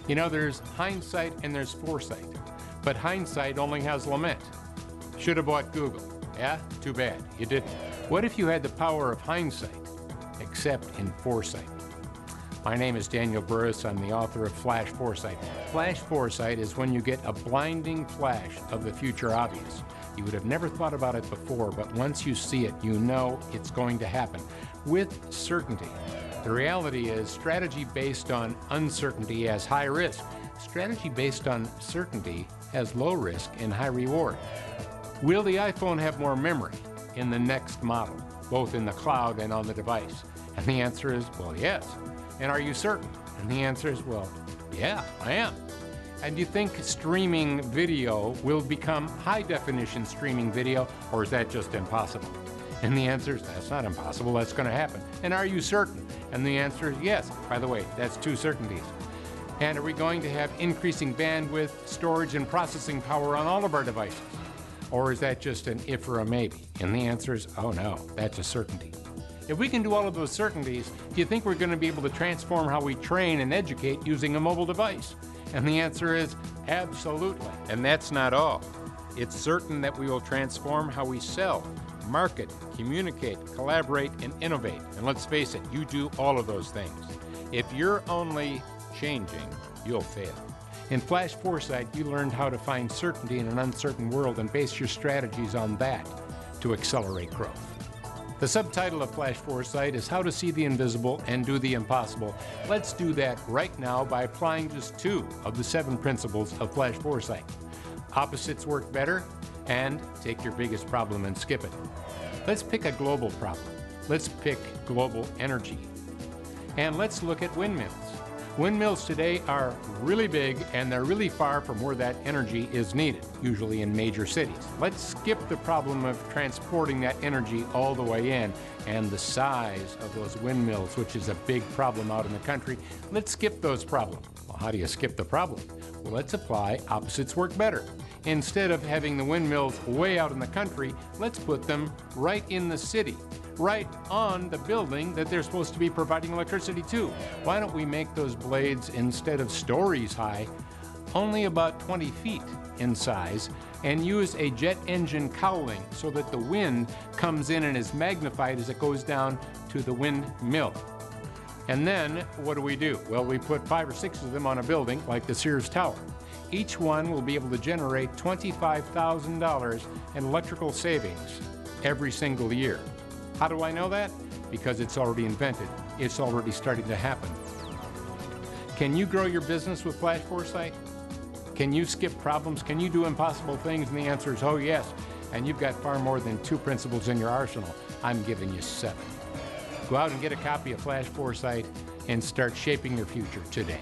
You know, there's hindsight and there's foresight, but hindsight only has lament. Should have bought Google. Yeah? Too bad. You didn't. What if you had the power of hindsight, except in foresight? My name is Daniel Burrus. I'm the author of Flash Foresight. Flash Foresight is when you get a blinding flash of the future obvious. You would have never thought about it before, but once you see it, you know it's going to happen with certainty. The reality is strategy based on uncertainty has high risk. Strategy based on certainty has low risk and high reward. Will the iPhone have more memory in the next model, both in the cloud and on the device? And the answer is, well, yes. And are you certain? And the answer is, well, yeah, I am. And do you think streaming video will become high-definition streaming video, or is that just impossible? And the answer is, that's not impossible, that's going to happen. And are you certain? And the answer is yes. By the way, that's two certainties. And are we going to have increasing bandwidth, storage, and processing power on all of our devices? Or is that just an if or a maybe? And the answer is, oh no, that's a certainty. If we can do all of those certainties, do you think we're going to be able to transform how we train and educate using a mobile device? And the answer is absolutely. And that's not all. It's certain that we will transform how we sell, market, communicate, collaborate, and innovate. And let's face it, you do all of those things. If you're only changing, you'll fail. In Flash Foresight, you learned how to find certainty in an uncertain world and base your strategies on that to accelerate growth. The subtitle of Flash Foresight is How to See the Invisible and Do the Impossible. Let's do that right now by applying just 2 of the 7 principles of Flash Foresight. Opposites work better, and take your biggest problem and skip it. Let's pick a global problem. Let's pick global energy. And let's look at windmills. Windmills today are really big and they're really far from where that energy is needed, usually in major cities. Let's skip the problem of transporting that energy all the way in and the size of those windmills, which is a big problem out in the country. Let's skip those problems. Well, how do you skip the problem? Well, let's apply opposites work better. Instead of having the windmills way out in the country, let's put them right in the city, right on the building that they're supposed to be providing electricity to. Why don't we make those blades, instead of stories high, only about 20 feet in size, and use a jet engine cowling so that the wind comes in and is magnified as it goes down to the windmill. And then what do? Well, we put 5 or 6 of them on a building like the Sears Tower. Each one will be able to generate $25,000 in electrical savings every single year. How do I know that? Because it's already invented. It's already starting to happen. Can you grow your business with Flash Foresight? Can you skip problems? Can you do impossible things? And the answer is, oh yes. And you've got far more than 2 principles in your arsenal. I'm giving you 7. Go out and get a copy of Flash Foresight and start shaping your future today.